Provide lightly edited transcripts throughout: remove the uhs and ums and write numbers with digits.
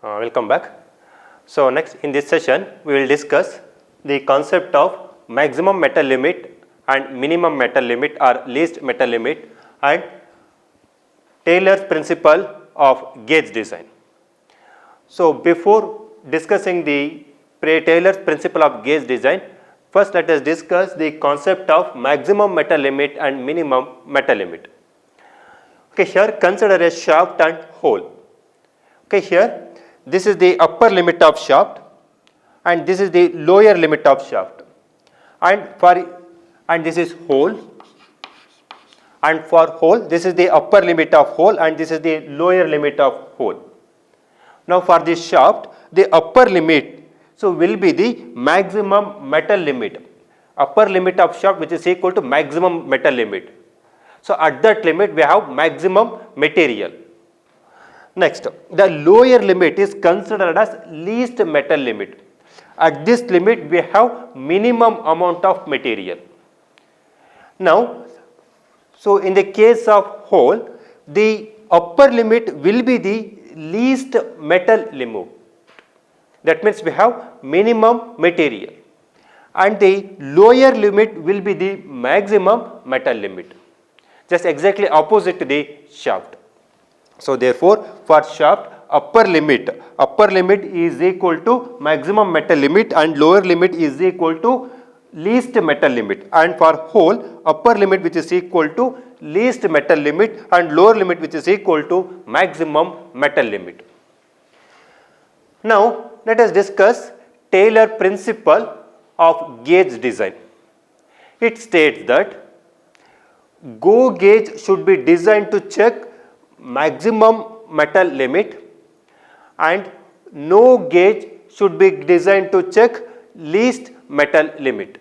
Welcome back. So next in this session we will discuss the concept of maximum metal limit and minimum metal limit or least metal limit and Taylor's principle of gauge design. So before discussing the Taylor's principle of gauge design, first let us discuss the concept of maximum metal limit and minimum metal limit. Okay, here consider a shaft and hole. Okay, here this is the upper limit of shaft and this is the lower limit of shaft, and this is hole, and for hole this is the upper limit of hole and this is the lower limit of hole. Now for this shaft, the upper limit will be the maximum metal limit, upper limit of shaft which is equal to maximum metal limit. So at that limit we have maximum material. Next, the lower limit is considered as least metal limit. At this limit we have minimum amount of material. Now, so in the case of hole, the upper limit will be the least metal limit. That means we have minimum material, and the lower limit will be the maximum metal limit. Just exactly opposite to the shaft. So therefore, for shaft, upper limit is equal to maximum metal limit and lower limit is equal to least metal limit, and for hole, upper limit which is equal to least metal limit and lower limit which is equal to maximum metal limit. Now let us discuss Taylor principle of gauge design. It states that GO gauge should be designed to check maximum metal limit and NO gauge should be designed to check least metal limit.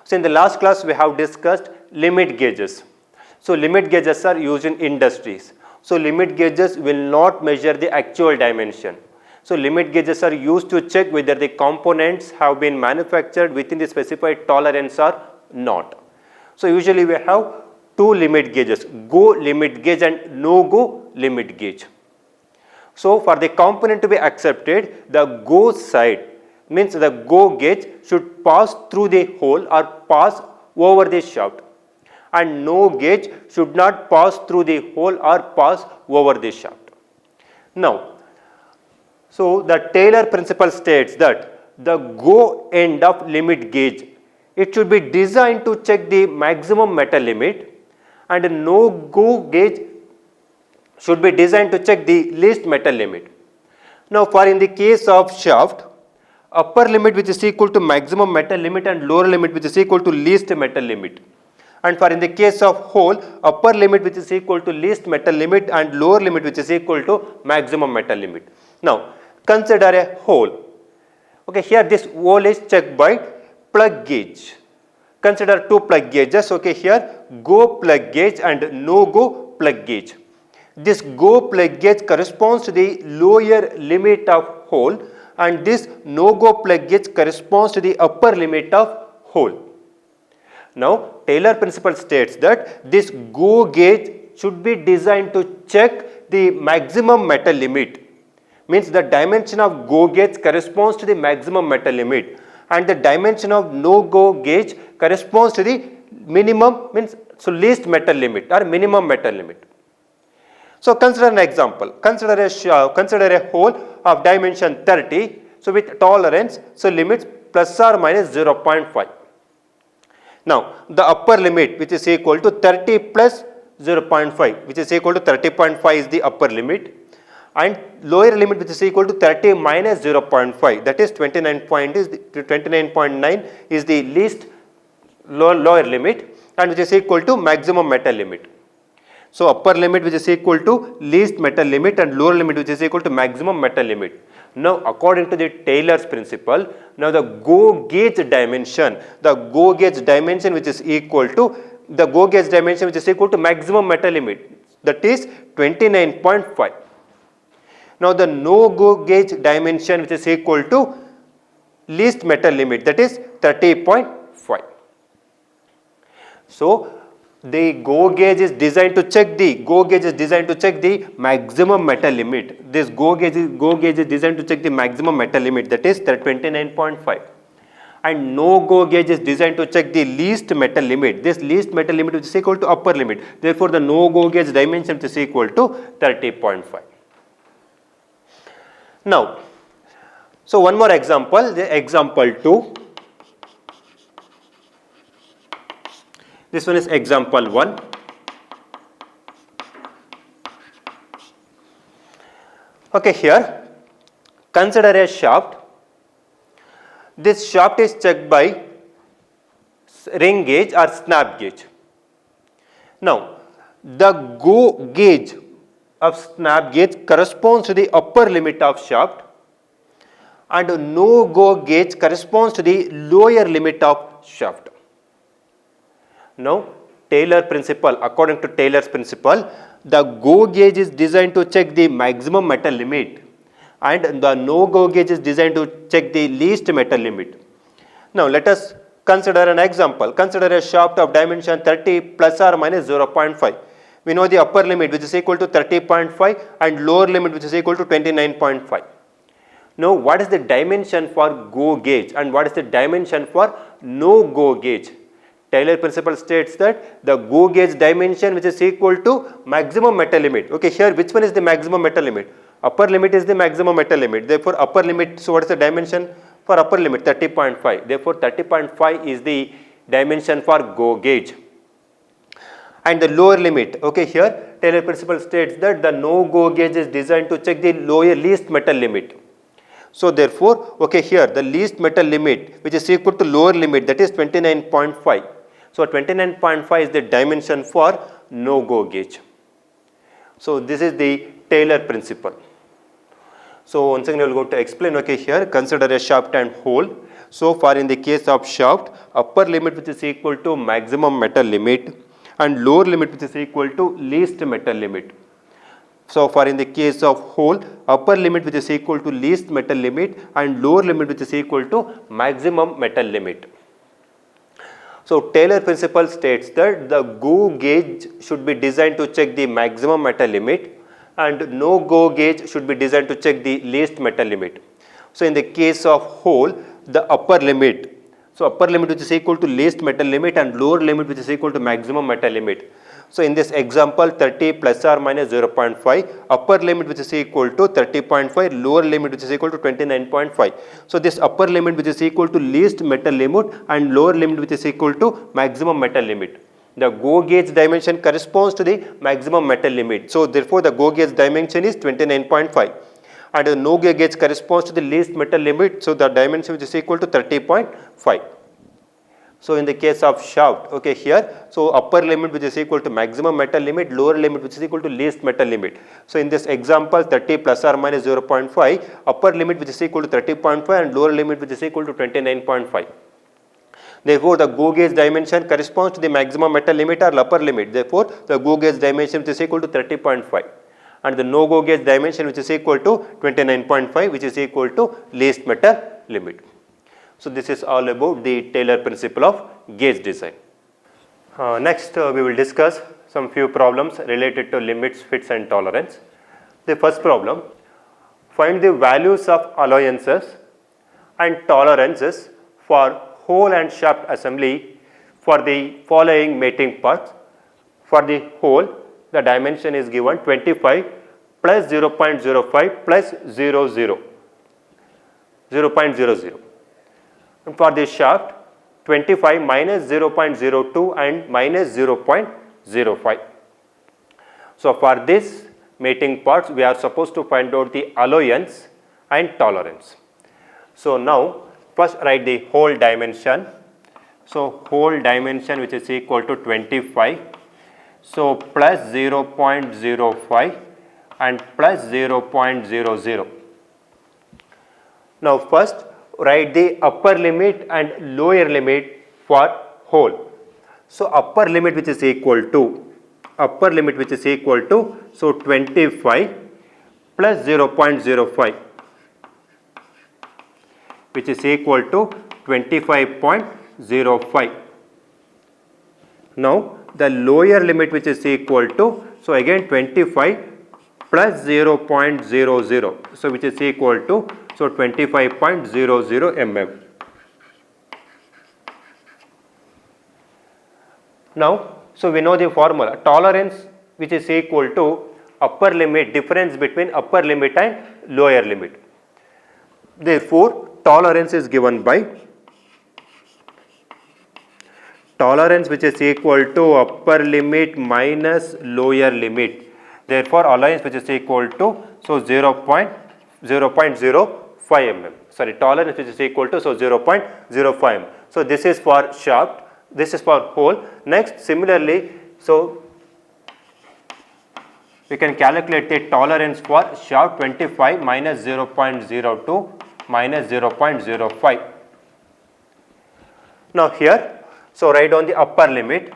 So in the last class we have discussed limit gauges. So limit gauges are used in industries. So limit gauges will not measure the actual dimension. So limit gauges are used to check whether the components have been manufactured within the specified tolerance or not. So usually we have two limit gauges, GO limit gauge and no GO limit gauge. So for the component to be accepted, the GO side means the GO gauge should pass through the hole or pass over the shaft, and no gauge should not pass through the hole or pass over the shaft. Now, so the Taylor principle states that the GO end of limit gauge, it should be designed to check the maximum metal limit, and a no GO gauge should be designed to check the least metal limit. Now for in the case of shaft, upper limit which is equal to maximum metal limit and lower limit which is equal to least metal limit. And for in the case of hole, upper limit which is equal to least metal limit and lower limit which is equal to maximum metal limit. Now consider a hole. Okay, here this hole is checked by plug gauge. Consider two plug gauges. Okay, here GO plug gauge and no GO plug gauge. This GO plug gauge corresponds to the lower limit of hole and this no GO plug gauge corresponds to the upper limit of hole. Now Taylor principle states that this GO gauge should be designed to check the maximum metal limit. Means the dimension of GO gauge corresponds to the maximum metal limit, and the dimension of no GO gauge corresponds to the minimum, means so least metal limit or minimum metal limit. So consider an example. Consider a hole of dimension 30. So with tolerance, so limits plus or minus 0.5. Now the upper limit which is equal to 30 plus 0.5, which is equal to 30.5 is the upper limit, and lower limit which is equal to 30 minus 0.5, that is 29.9 is the least lower limit, and which is equal to maximum metal limit. So upper limit which is equal to least metal limit and lower limit which is equal to maximum metal limit. Now according to the Taylor's principle, now the GO gauge dimension, which is equal to maximum metal limit, that is 29.5. Now the no GO gauge dimension which is equal to least metal limit, that is 30.5. So the GO gauge is designed to check the maximum metal limit. This GO gauge is designed to check the maximum metal limit, that is 29.5. And no GO gauge is designed to check the least metal limit. This least metal limit which is equal to upper limit. Therefore, the no GO gauge dimension is equal to 30.5. Now, so one more example, the example 2. This one is example 1. Okay, here consider a shaft. This shaft is checked by ring gauge or snap gauge. Now, the GO gauge of snap gauge corresponds to the upper limit of shaft, and no GO gauge corresponds to the lower limit of shaft. Now, Taylor principle, according to Taylor's principle, the GO gauge is designed to check the maximum metal limit, and the no GO gauge is designed to check the least metal limit. Now, let us consider an example. Consider a shaft of dimension 30 plus or minus 0.5. We know the upper limit which is equal to 30.5 and lower limit which is equal to 29.5. Now, what is the dimension for GO gauge and what is the dimension for no GO gauge? Taylor principle states that the GO gauge dimension which is equal to maximum metal limit. Okay, here which one is the maximum metal limit? Upper limit is the maximum metal limit. Therefore, upper limit, so what is the dimension for upper limit? 30.5. Therefore, 30.5 is the dimension for GO gauge. And the lower limit, okay, here Taylor principle states that the no GO gauge is designed to check the least metal limit. So, therefore, okay, here the least metal limit which is equal to lower limit, that is 29.5. So, 29.5 is the dimension for no GO gauge. So, this is the Taylor principle. So, once again I will go to explain. Okay, here consider a shaft and hole. So far in the case of shaft, upper limit which is equal to maximum metal limit and lower limit which is equal to least metal limit. So far in the case of hole, upper limit which is equal to least metal limit and lower limit which is equal to maximum metal limit. So Taylor principle states that the GO gauge should be designed to check the maximum metal limit and no GO gauge should be designed to check the least metal limit. So in the case of hole, the upper limit, so upper limit which is equal to least metal limit and lower limit which is equal to maximum metal limit. So in this example 30 plus or minus 0.5, upper limit which is equal to 30.5, lower limit which is equal to 29.5. So this upper limit which is equal to least metal limit and lower limit which is equal to maximum metal limit. The GO gauge dimension corresponds to the maximum metal limit. So therefore the GO gauge dimension is 29.5 and the no GO gauge corresponds to the least metal limit. So the dimension which is equal to 30.5. So in the case of shaft, okay, here, so upper limit which is equal to maximum metal limit, lower limit which is equal to least metal limit. So in this example 30 plus or minus 0.5, upper limit which is equal to 30.5 and lower limit which is equal to 29.5. Therefore, the GO gauge dimension corresponds to the maximum metal limit or upper limit. Therefore, the GO gauge dimension which is equal to 30.5 and the no GO gauge dimension which is equal to 29.5 which is equal to least metal limit. So this is all about the Taylor principle of gauge design. Next we will discuss some few problems related to limits, fits and tolerance. The first problem, find the values of allowances and tolerances for hole and shaft assembly for the following mating parts. For the hole, the dimension is given 25 plus 0.05 plus 0.00. And for the shaft, 25 minus 0.02 and minus 0.05. So for this mating parts, we are supposed to find out the allowance and tolerance. So now, first write the hole dimension. So hole dimension which is equal to 25. So plus 0.05 and plus 0.00. Now first write the upper limit and lower limit for hole. So upper limit which is equal to, so 25 plus 0.05 which is equal to 25.05. Now the lower limit which is equal to, so again 25 plus 0.00, so which is equal to, so 25.00 mm. Now, so we know the formula, tolerance which is equal to upper limit, difference between upper limit and lower limit. Therefore, tolerance is given by tolerance which is equal to upper limit minus lower limit. Therefore, allowance which is equal to, so 0.05 mm. Sorry, tolerance which is equal to, so 0.05 mm. So this is for shaft, this is for hole. Next, similarly, so we can calculate the tolerance for shaft 25 minus 0.02 minus 0.05. Now here, so write down the upper limit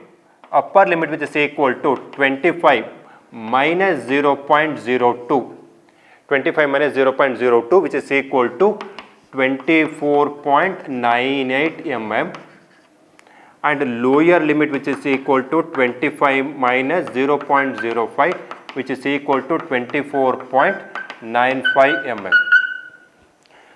which is equal to 25 minus 0.02, 25 minus 0.02 which is equal to 24.98 mm, and lower limit which is equal to 25 minus 0.05 which is equal to 24.95 mm.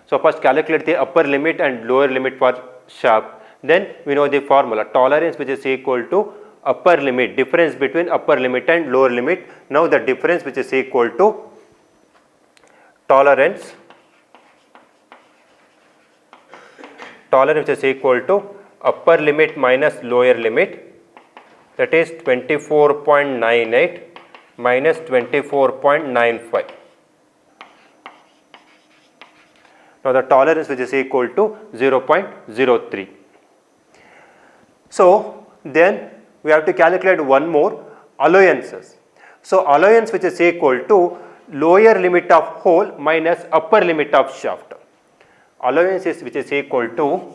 So first calculate the upper limit and lower limit for shaft. Then we know the formula, tolerance which is equal to upper limit, difference between upper limit and lower limit. Now the difference which is equal to tolerance which is equal to upper limit minus lower limit, that is 24.98 minus 24.95. Now the tolerance which is equal to 0.03. So then we have to calculate one more, allowances. So allowance which is equal to lower limit of hole minus upper limit of shaft. Allowance is which is equal to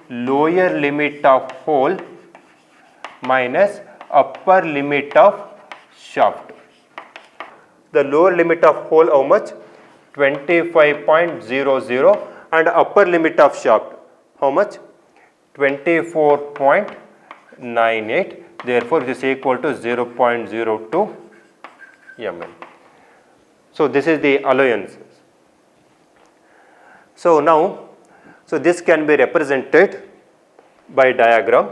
lower limit of hole minus upper limit of shaft. The lower limit of hole how much? 25.00, and upper limit of shaft how much? 24.98. Therefore, this is equal to 0.02 mm. So this is the allowances. So now, so this can be represented by diagram.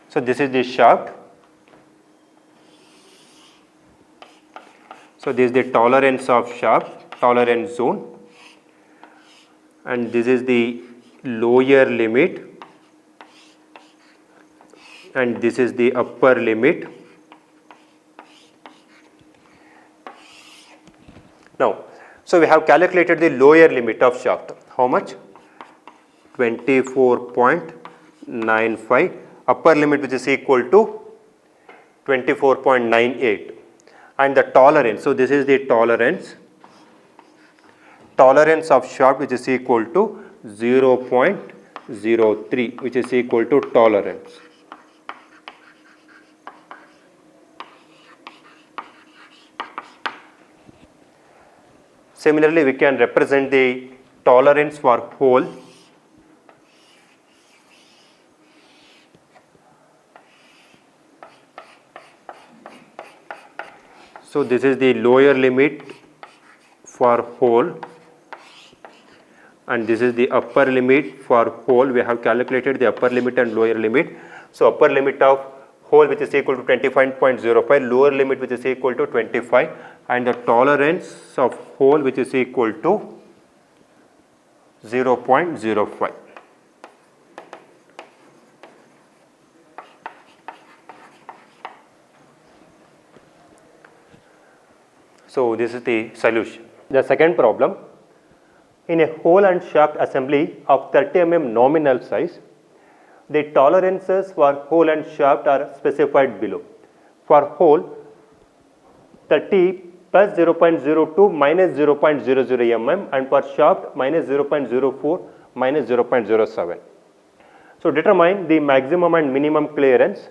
So this is the shaft. So this is the tolerance of shaft, tolerance zone, and this is the lower limit, and this is the upper limit. Now, so we have calculated the lower limit of shaft. How much? 24.95. Upper limit which is equal to 24.98, and the tolerance, so this is the tolerance of shaft which is equal to 0.03, which is equal to tolerance. Similarly, we can represent the tolerance for hole. So this is the lower limit for hole, and this is the upper limit for hole. We have calculated the upper limit and lower limit. So upper limit of hole which is equal to 25.05, lower limit which is equal to 25, and the tolerance of hole which is equal to 0.05. So this is the solution. The second problem, in a hole and shaft assembly of 30 mm nominal size, the tolerances for hole and shaft are specified below. For hole, 30 plus 0.02 minus 0.00 mm, and for shaft minus 0.04 minus 0.07. So determine the maximum and minimum clearance,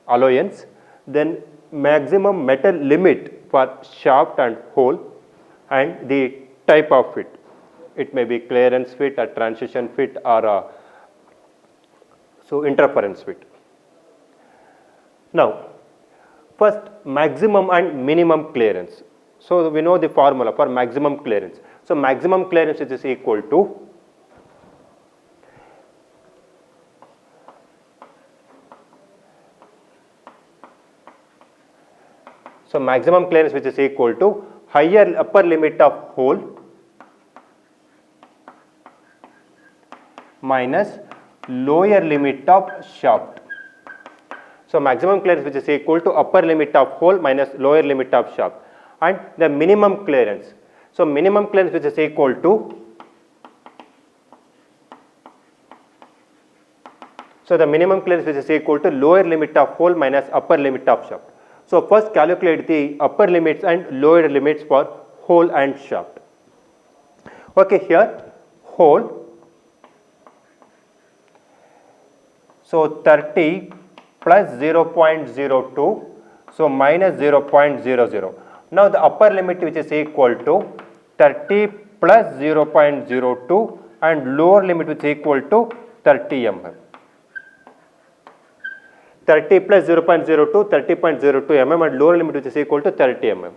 allowance, then maximum metal limit for shaft and hole, and the type of fit. It may be clearance fit, a transition fit, or a interference fit. Now, first maximum and minimum clearance. So we know the formula for maximum clearance. So maximum clearance is equal to maximum clearance, which is equal to higher upper limit of hole minus lower limit of shaft. So maximum clearance, which is equal to upper limit of hole minus lower limit of shaft, and the minimum clearance. So minimum clearance, which is equal to, the minimum clearance, which is equal to lower limit of hole minus upper limit of shaft. So first calculate the upper limits and lower limits for hole and shaft. Okay, here hole, so 30 plus 0.02, so minus 0.00. Now the upper limit, which is equal to 30 plus 0.02 and lower limit, which is equal to 30 mm. 30 plus 0.02, 30.02 mm, and lower limit, which is equal to 30 mm.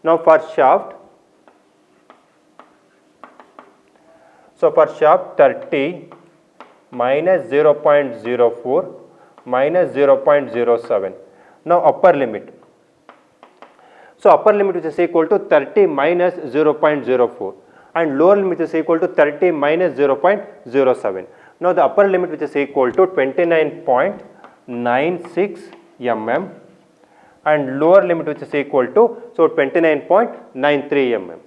Now for shaft, so for shaft 30 minus 0.04 minus 0.07. Now upper limit. So upper limit, which is equal to 30 minus 0.04 and lower limit is equal to 30 minus 0.07. Now the upper limit, which is equal to 29.96 mm and lower limit, which is equal to 29.93 mm.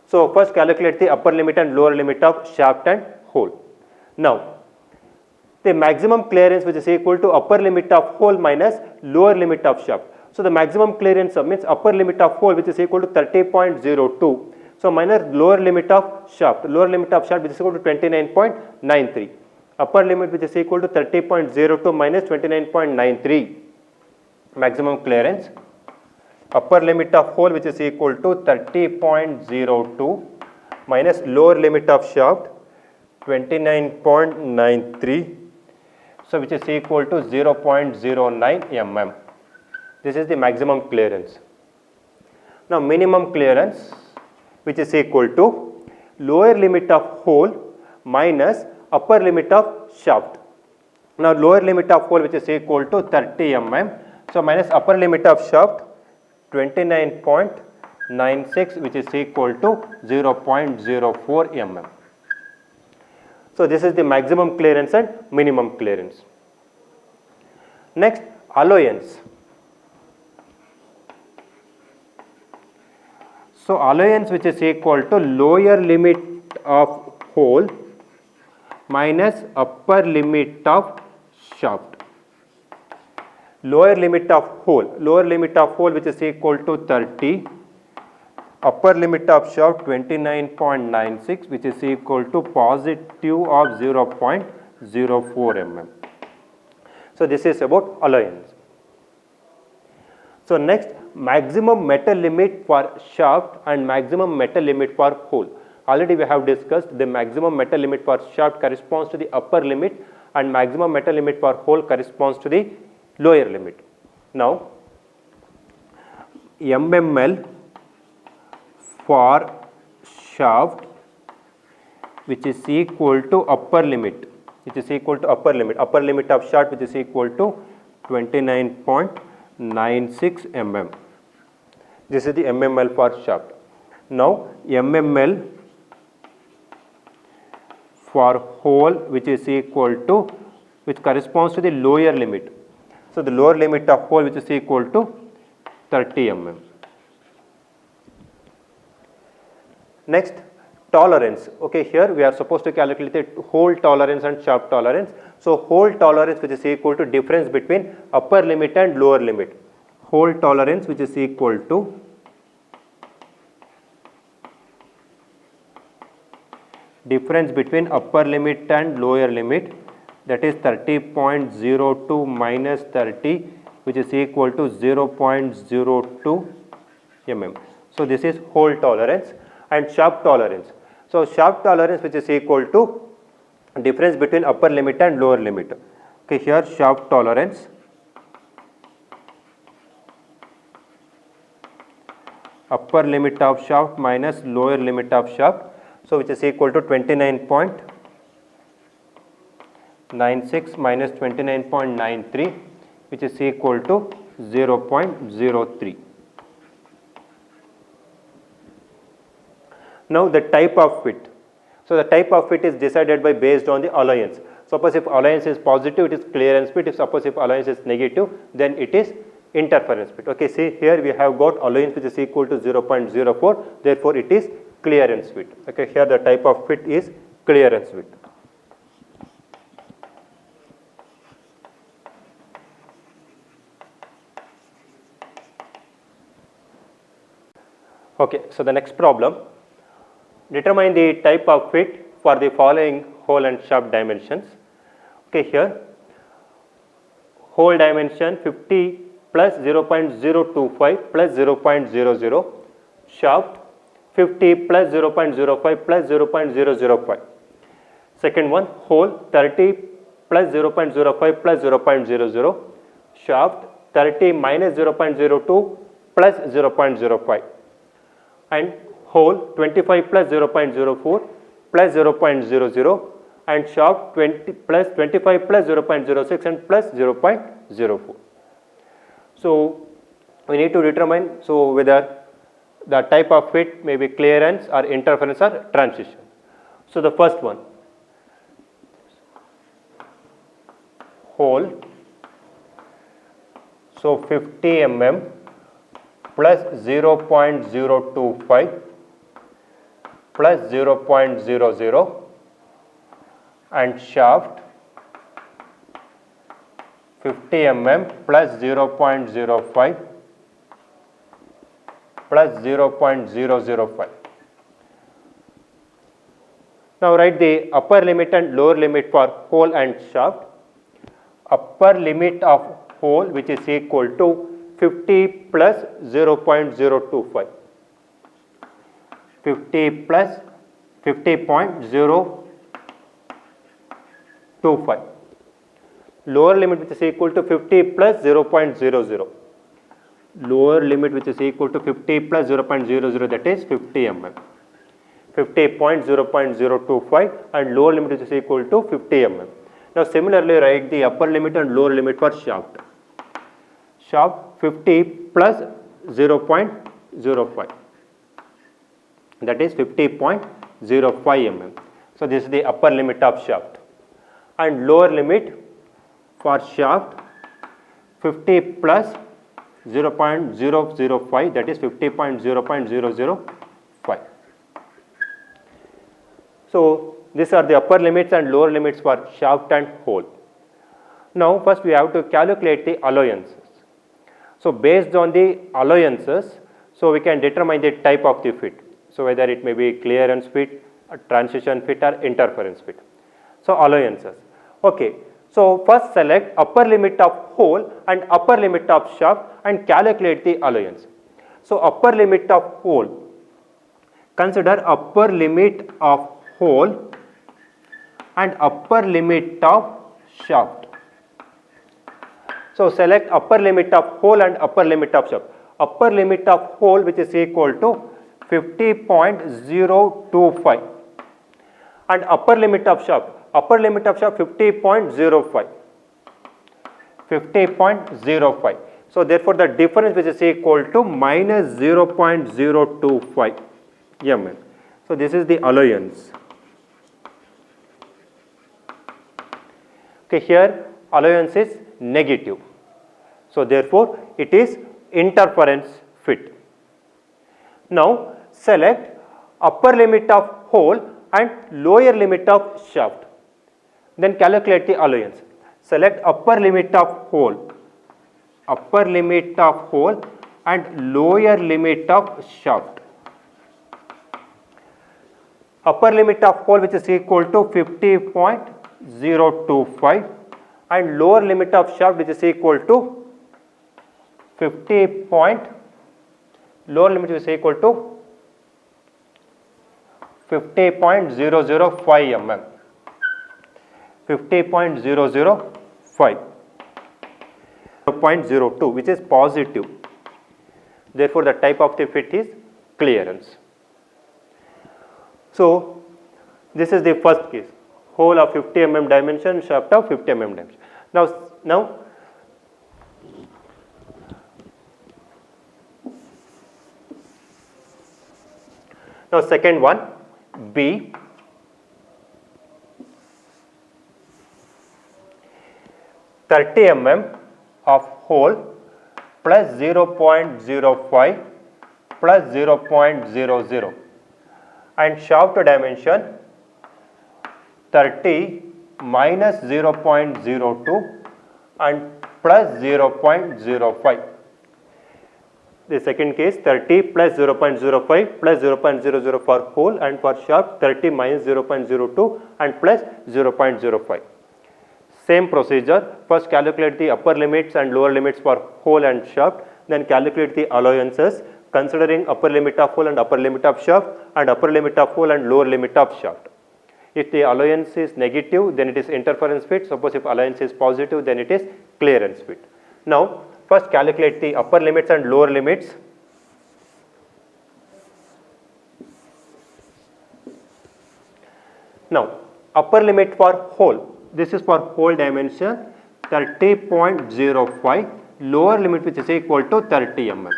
So first calculate the upper limit and lower limit of shaft and hole. Now the maximum clearance, which is equal to upper limit of hole minus lower limit of shaft. So the maximum clearance means upper limit of hole, which is equal to 30.02. So minus lower limit of shaft. Lower limit of shaft, which is equal to 29.93. Upper limit, which is equal to 30.02 minus 29.93. Maximum clearance. Upper limit of hole, which is equal to 30.02 minus lower limit of shaft 29.93. So which is equal to 0.09 mm. This is the maximum clearance. Now minimum clearance, which is equal to lower limit of hole minus upper limit of shaft. Now lower limit of hole, which is equal to 30 mm. So minus upper limit of shaft 29.96, which is equal to 0.04 mm. So this is the maximum clearance and minimum clearance. Next, allowance. So allowance, which is equal to lower limit of hole minus upper limit of shaft. Lower limit of hole, which is equal to 30. Upper limit of shaft 29.96, which is equal to positive of 0.04 mm. So this is about allowance. So next, maximum metal limit for shaft and maximum metal limit for hole. Already we have discussed the maximum metal limit for shaft corresponds to the upper limit and maximum metal limit for hole corresponds to the lower limit. Now mml for shaft, which is equal to upper limit, upper limit of shaft, which is equal to 29.96 mm. This is the mml for shaft. Now mml for hole, which is equal to, which corresponds to the lower limit. So the lower limit of hole, which is equal to 30 mm. Next, tolerance. Okay, here we are supposed to calculate the hole tolerance and shaft tolerance. So hole tolerance, which is equal to difference between upper limit and lower limit. Hole tolerance, which is equal to difference between upper limit and lower limit that is 30.02 minus 30, which is equal to 0.02 mm. So this is hole tolerance and shaft tolerance. So shaft tolerance, which is equal to difference between upper limit and lower limit. Okay, here shaft tolerance, upper limit of shaft minus lower limit of shaft, so which is equal to 29.96 minus 29.93, which is equal to 0.03. Now the type of fit. So the type of fit is decided by based on the allowance. Suppose if allowance is positive, it is clearance fit. If suppose if allowance is negative, then it is interference fit. Okay, see here we have got allowance which is equal to 0.04, therefore it is clearance fit. Okay, here the type of fit is clearance fit. Okay, so the next problem, determine the type of fit for the following hole and shaft dimensions. Okay, here hole dimension 50 plus 0.025 plus 0.00, shaft 50 plus 0.05 plus 0.005. Second one, hole 30 plus 0.05 plus 0.00, shaft 30 minus 0.02 plus 0.05, and hole 25 plus 0.04 plus 0.00, and shaft 20 plus 25 plus 0.06 and plus 0.04. So we need to determine whether the type of fit may be clearance or interference or transition. So the first one, hole, so 50 mm plus 0.025 plus 0.00, and shaft 50 mm plus 0.05 plus 0.005. Now write the upper limit and lower limit for hole and shaft. Upper limit of hole, which is equal to 50 plus 0.025, 50 plus 50.025. Lower limit, which is equal to 50 plus 0.00. Lower limit, which is equal to 50 plus 0.00, that is 50 mm. 50.0.025 and lower limit, which is equal to 50 mm. Now similarly write the upper limit and lower limit for shaft. Shaft 50 plus 0.05, that is 50.05 mm. So this is the upper limit of shaft. And lower limit for shaft 50 plus 0.005, that is 50.0.005. So these are the upper limits and lower limits for shaft and hole. Now first we have to calculate the allowances. So based on the allowances, so we can determine the type of the fit. So whether it may be clearance fit, a transition fit or interference fit. So allowances. Okay. So first select upper limit of hole and upper limit of shaft and calculate the allowance. So upper limit of hole, consider upper limit of hole and upper limit of shaft. So select upper limit of hole and upper limit of shaft. Upper limit of hole, which is equal to 50.025, and upper limit of shaft 50.05. 50.05. So therefore the difference, which is equal to minus 0.025 mm. So this is the allowance. Okay, here allowance is negative. So therefore it is interference fit. Now select upper limit of hole and lower limit of shaft. Then calculate the allowance. Select upper limit of hole and lower limit of shaft. Upper limit of hole, which is equal to 50.025 0.025 and lower limit of shaft which is equal to 50 point, lower limit is equal to 50.005 mm, 50.005, 0.02 which is positive. Therefore, the type of the fit is clearance. So, this is the first case, hole of 50 mm dimension, shaft of 50 mm dimension. Now second one, B, 30 mm of hole plus 0.05 plus 0.00 and shaft dimension 30 minus 0.02 and plus 0.05. The second case, 30 plus 0.05 plus 0.00 for hole and for shaft 30 minus 0.02 and plus 0.05. Same procedure, first calculate the upper limits and lower limits for hole and shaft, then calculate the allowances considering upper limit of hole and upper limit of shaft and upper limit of hole and lower limit of shaft. If the allowance is negative, then it is interference fit. Suppose if allowance is positive, then it is clearance fit. Now, first calculate the upper limits and lower limits. Now, upper limit for hole, this is for hole dimension 30.05, lower limit which is equal to 30 mm.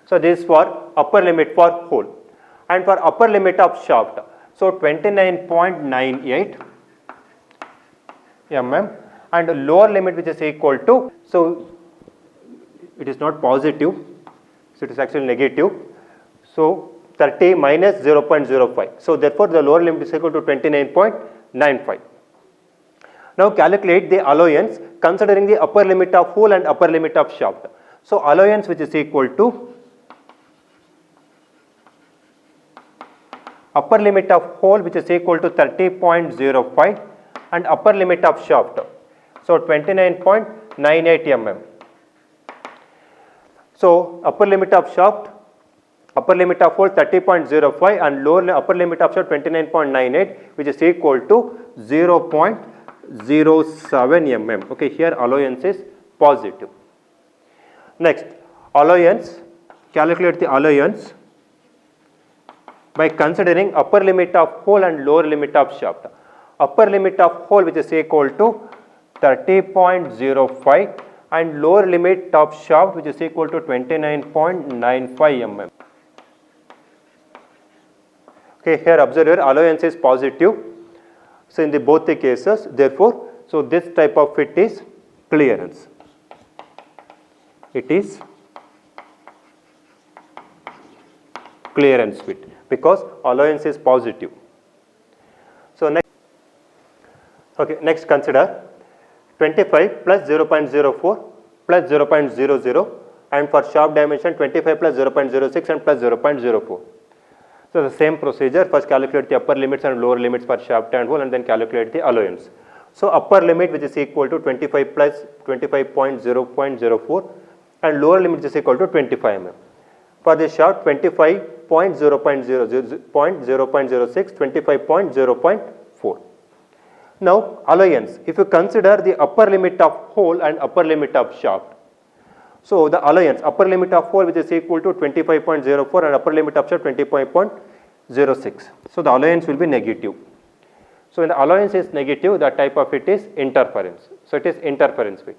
So, this is for upper limit for hole and for upper limit of shaft. So, 29.98 mm and lower limit which is equal to, so it is not positive, so it is actually negative. So, 30 minus 0.05. So, therefore, the lower limit is equal to 29.95. Now, calculate the allowance considering the upper limit of hole and upper limit of shaft. So, allowance which is equal to upper limit of hole which is equal to 30.05 and upper limit of shaft. So, 29.98 mm. So, upper limit of shaft, upper limit of hole 30.05 and upper limit of shaft 29.98 which is equal to 0.07 mm. Okay, here allowance is positive. Next, allowance, calculate the allowance by considering upper limit of hole and lower limit of shaft. Upper limit of hole which is equal to 30.05 and lower limit of shaft which is equal to 29.95 mm. Okay, here observe your allowance is positive. So, in both the cases, therefore, so this type of fit is clearance. It is clearance fit because allowance is positive. So, next consider 25 plus 0.04 plus 0.00 and for shaft dimension 25 plus 0.06 and plus 0.04. So, the same procedure, first calculate the upper limits and lower limits for shaft and hole and then calculate the allowance. So, upper limit which is equal to 25 plus 25.0.04 and lower limit is equal to 25 mm. For the shaft 25.0.06, 25.0.4. Now, allowance, if you consider the upper limit of hole and upper limit of shaft. So, the allowance, upper limit of hole which is equal to 25.04 and upper limit of shaft 25.06. So, the allowance will be negative. So, when the allowance is negative, the type of it is interference. So, it is interference fit.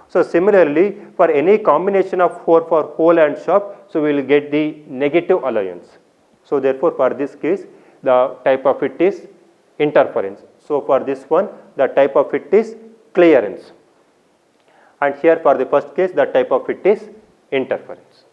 So, similarly, for any combination of 4 for hole and shaft, so we will get the negative allowance. So, therefore, for this case, the type of it is interference. So, for this one, the type of it is clearance. And here for the first case, the type of it is interference.